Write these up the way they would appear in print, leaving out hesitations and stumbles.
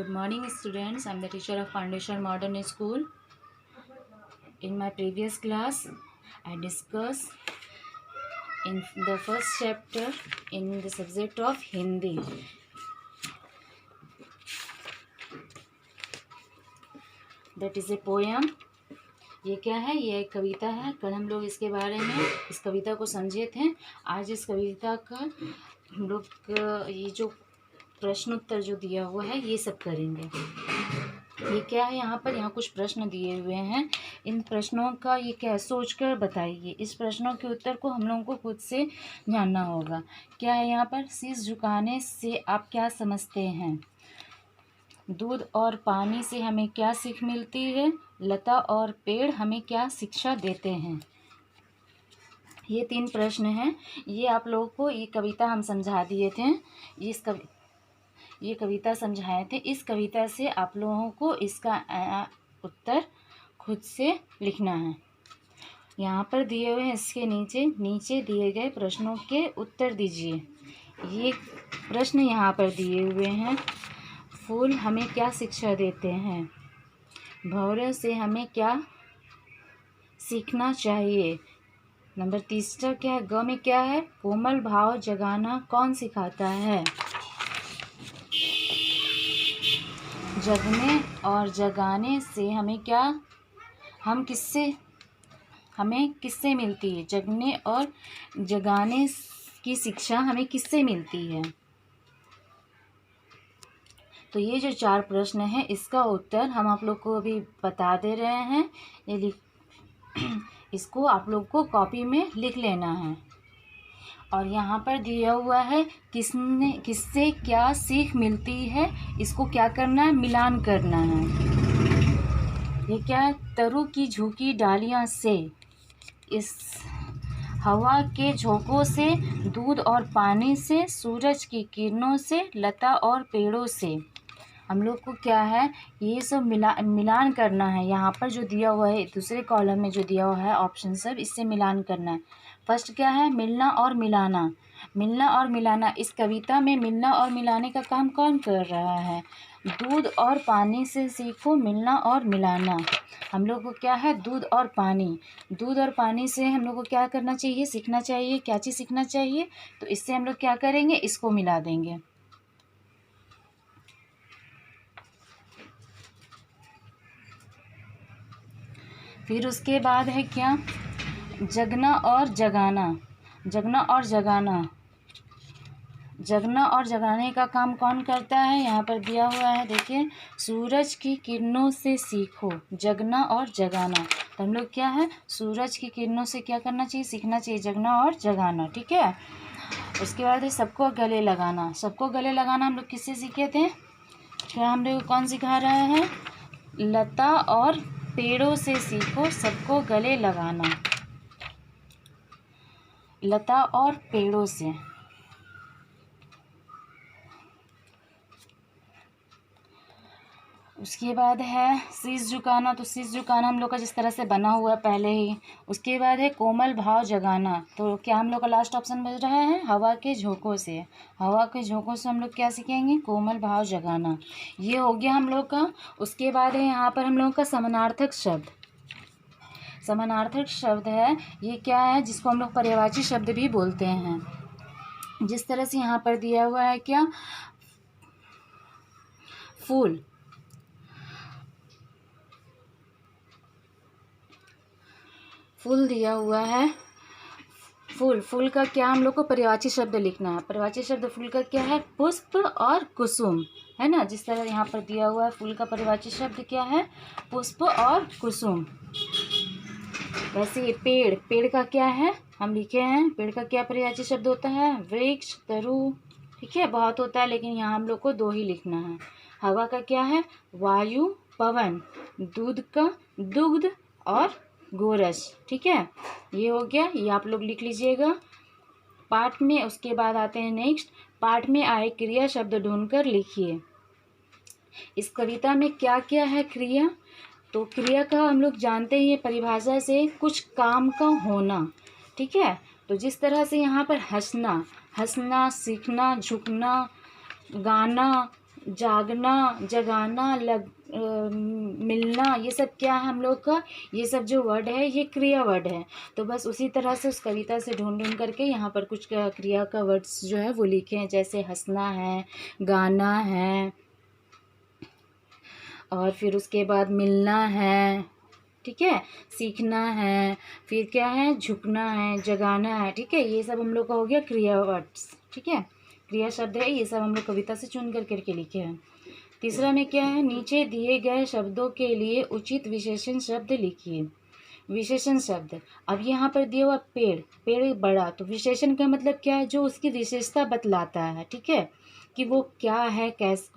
Good morning, students. I am the teacher of Foundation Modern School. In my previous class, I discussed in the first chapter in the subject of Hindi. That is a poem. ये क्या है? ये एक कविता है। कल हम लोग इसके बारे में इस कविता को समझे थे। आज इस कविता का हम लोग ये जो प्रश्न उत्तर जो दिया हुआ है ये सब करेंगे। ये क्या है? यहाँ कुछ प्रश्न दिए हुए हैं। इन प्रश्नों का ये क्या सोचकर बताइए। इस प्रश्नों के उत्तर को हम लोगों को खुद से जानना होगा। क्या है यहाँ पर? शीश झुकाने से आप क्या समझते हैं? दूध और पानी से हमें क्या सीख मिलती है? लता और पेड़ हमें क्या शिक्षा देते हैं? ये 3 प्रश्न हैं। ये आप लोगों को ये कविता हम समझा दिए थे। ये कविता समझाए थे। इस कविता से आप लोगों को इसका उत्तर खुद से लिखना है। यहाँ पर दिए हुए हैं, इसके नीचे दिए गए प्रश्नों के उत्तर दीजिए। ये प्रश्न यहाँ पर दिए हुए हैं। फूल हमें क्या शिक्षा देते हैं? भंवरे से हमें क्या सीखना चाहिए? नंबर 3 क्या है? ग में क्या है? कोमल भाव जगाना कौन सिखाता है? जगने और जगाने से हमें किससे मिलती है? जगने और जगाने की शिक्षा हमें किससे मिलती है? तो ये जो 4 प्रश्न हैं इसका उत्तर हम आप लोग को अभी बता दे रहे हैं। ये इसको आप लोग को कॉपी में लिख लेना है। और यहाँ पर दिया हुआ है किससे क्या सीख मिलती है, इसको क्या करना है? मिलान करना है। ये क्या है? तरु की झुकी डालियाँ से, इस हवा के झोंकों से, दूध और पानी से, सूरज की किरणों से, लता और पेड़ों से। हम लोग को क्या है? ये सब मिलान करना है। यहाँ पर जो दिया हुआ है दूसरे कॉलम में जो दिया हुआ है ऑप्शन सब, इससे मिलान करना है। फर्स्ट क्या है? मिलना और मिलाना। मिलना और मिलाना, इस कविता में मिलना और मिलाने का काम कौन कर रहा है? दूध और पानी से सीखो मिलना और मिलाना। हम लोग को क्या है? दूध और पानी। दूध और पानी से हम लोग को क्या करना चाहिए? सीखना चाहिए। क्या चीज़ सीखना चाहिए? तो इससे हम लोग क्या करेंगे? इसको मिला देंगे। फिर उसके बाद है क्या? जगना और जगाना। जगना और जगाना, जगना और जगाने का काम कौन करता है? यहाँ पर दिया हुआ है, देखिए, सूरज की किरणों से सीखो। जगना और जगाना, तो हम लोग क्या है? सूरज की किरणों से क्या करना चाहिए? सीखना चाहिए। जगना और जगाना, ठीक है। उसके बाद है सबको गले लगाना। सबको गले लगाना हम लोग किससे सीखे थे? क्या हम लोग कौन सिखा रहा है? लता और पेड़ों से सीखो सबको गले लगाना। लता और पेड़ों से। उसके बाद है शीश झुकाना। तो शीश झुकाना हम लोग का जिस तरह से बना हुआ है पहले ही। उसके बाद है कोमल भाव जगाना। तो क्या हम लोग का लास्ट ऑप्शन बच रहा है? हवा के झोंकों से। हवा के झोंकों से हम लोग क्या सीखेंगे? कोमल भाव जगाना। ये हो गया हम लोग का। उसके बाद है यहाँ पर हम लोग का समानार्थक शब्द। समानार्थक शब्द है, ये क्या है? जिसको हम लोग पर्यायवाची शब्द भी बोलते हैं। जिस तरह से यहाँ पर दिया हुआ है क्या? फूल। फूल दिया हुआ है। फूल का क्या हम लोग को पर्यायवाची शब्द लिखना है। पर्यायवाची शब्द फूल का क्या है? पुष्प और कुसुम, है ना। जिस तरह यहाँ पर दिया हुआ है फूल का पर्यायवाची शब्द क्या है? पुष्प और कुसुम। वैसे पेड़ का क्या है? हम लिखे हैं पेड़ का क्या पर्यायवाची शब्द होता है? वृक्ष, तरु, ठीक है। बहुत होता है लेकिन यहाँ हम लोग को 2 ही लिखना है। हवा का क्या है? वायु, पवन। दूध का दुग्ध और गोरस, ठीक है। ये हो गया, ये आप लोग लिख लीजिएगा पाठ में। उसके बाद आते हैं नेक्स्ट पाठ में आए क्रिया शब्द ढूंढकर लिखिए। इस कविता में क्या क्या है क्रिया? तो क्रिया का हम लोग जानते ही परिभाषा से कुछ काम का होना, ठीक है। तो जिस तरह से यहाँ पर हंसना, सीखना, झुकना, गाना, जागना, जगाना, मिलना, ये सब क्या है हम लोग का, ये सब जो वर्ड है ये क्रिया वर्ड है। तो बस उसी तरह से उस कविता से ढूंढ ढूंढ करके यहाँ पर कुछ क्रिया का वर्ड्स जो है वो लिखे हैं, जैसे हंसना है, गाना है, और फिर उसके बाद मिलना है, ठीक है, सीखना है, फिर क्या है, झुकना है, जगाना है, ठीक है। ये सब हम लोग का हो गया क्रिया वर्ड्स, ठीक है, क्रिया शब्द है, ये सब हम लोग कविता से चुन करके लिखे हैं। तीसरा में क्या है, नीचे दिए गए शब्दों के लिए उचित विशेषण शब्द लिखिए। विशेषण शब्द, अब यहाँ पर दिया हुआ पेड़, पेड़ बड़ा, तो विशेषण का मतलब क्या है, जो उसकी विशेषता बतलाता है, ठीक है, कि वो क्या है,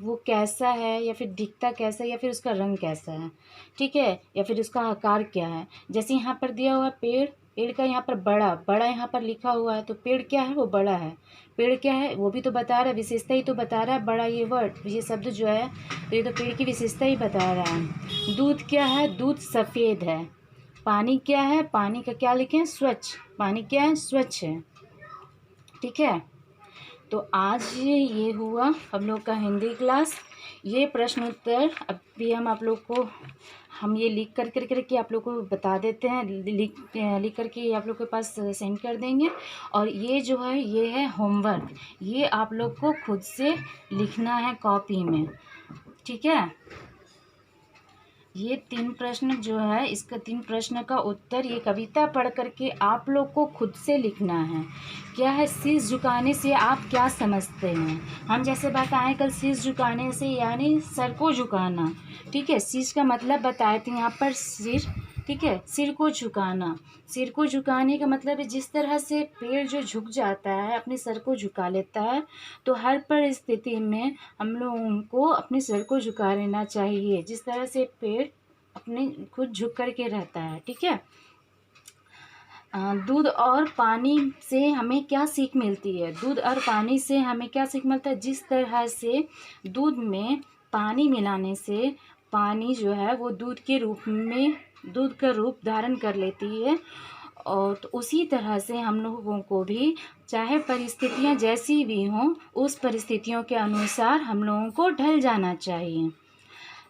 वो कैसा है, या फिर दिखता कैसा है, या फिर उसका रंग कैसा है, ठीक है, या फिर उसका आकार क्या है। जैसे यहाँ पर दिया हुआ पेड़, पेड़ का यहाँ पर बड़ा, बड़ा यहाँ पर लिखा हुआ है, तो पेड़ क्या है, वो बड़ा है। पेड़ क्या है, वो भी तो बता रहा है, विशेषता ही तो बता रहा है, बड़ा, ये वर्ड, ये शब्द जो है, तो ये तो पेड़ की विशेषता ही बता रहा है। दूध क्या है, दूध सफ़ेद है। पानी क्या है, पानी का क्या लिखें, स्वच्छ, पानी क्या है, स्वच्छ है, ठीक है। तो आज ये हुआ हम लोग का हिंदी क्लास। ये प्रश्न उत्तर अभी आप लोग को हम ये लिख करके आप लोग को बता देते हैं, लिख करके आप लोग के पास सेंड कर देंगे। और ये जो है ये है होमवर्क, ये आप लोग को खुद से लिखना है कॉपी में, ठीक है। ये 3 प्रश्न जो है, इसका 3 प्रश्न का उत्तर ये कविता पढ़ करके आप लोग को खुद से लिखना है। क्या है, शीश झुकाने से आप क्या समझते हैं। हम जैसे बताएं कल, शीश झुकाने से यानी सर को झुकाना, ठीक है। शीश का मतलब बताए थे यहाँ पर सिर, ठीक है, सिर को झुकाना। सिर को झुकाने का मतलब है जिस तरह से पेड़ जो झुक जाता है, अपने सर को झुका लेता है, तो हर परिस्थिति में हम लोगों को अपने सर को झुका लेना चाहिए, जिस तरह से पेड़ अपने खुद झुक करके रहता है, ठीक है। दूध और पानी से हमें क्या सीख मिलती है। दूध और पानी से हमें क्या सीख मिलता है, जिस तरह से दूध में पानी मिलाने से पानी जो है वो दूध के रूप में, दूध का रूप धारण कर लेती है, और तो उसी तरह से हम लोगों को भी चाहे परिस्थितियाँ जैसी भी हों, उस परिस्थितियों के अनुसार हम लोगों को ढल जाना चाहिए।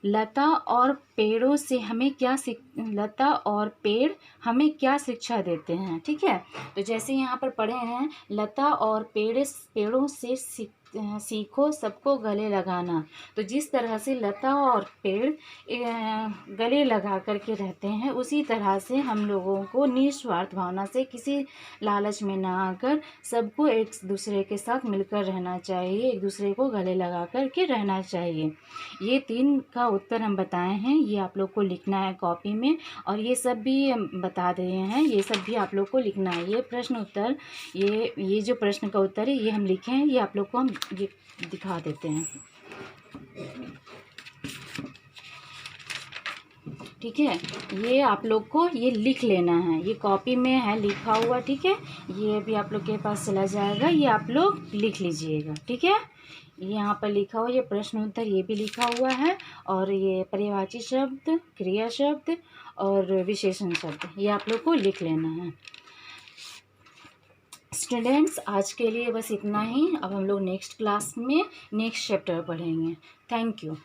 लता और पेड़ों से हमें क्या लता और पेड़ हमें क्या शिक्षा देते हैं, ठीक है। तो जैसे यहाँ पर पढ़े हैं, लता और पेड़ों से सीखो सबको गले लगाना। तो जिस तरह से लता और पेड़ गले लगा करके रहते हैं, उसी तरह से हम लोगों को निस्वार्थ भावना से, किसी लालच में ना आकर, सबको एक दूसरे के साथ मिलकर रहना चाहिए, एक दूसरे को गले लगा करके रहना चाहिए। ये 3 का उत्तर हम बताए हैं, ये आप लोग को लिखना है कॉपी में, और ये सब भी बता रहे हैं, ये सब भी आप लोग को लिखना है। ये प्रश्न उत्तर, ये जो प्रश्न का उत्तर है ये हम लिखे हैं, ये आप लोग को हम ये दिखा देते हैं, ठीक है। ये आप लोग को ये लिख लेना है, ये कॉपी में है लिखा हुआ, ठीक है। ये भी आप लोग के पास चला जाएगा, ये आप लोग लिख लीजिएगा, ठीक है। यहाँ पर लिखा हुआ ये प्रश्न उत्तर ये भी लिखा हुआ है, और ये पर्यायवाची शब्द, क्रिया शब्द और विशेषण शब्द, ये आप लोग को लिख लेना है। स्टूडेंट्स, आज के लिए बस इतना ही। अब हम लोग नेक्स्ट क्लास में नेक्स्ट चैप्टर पढ़ेंगे। Thank you.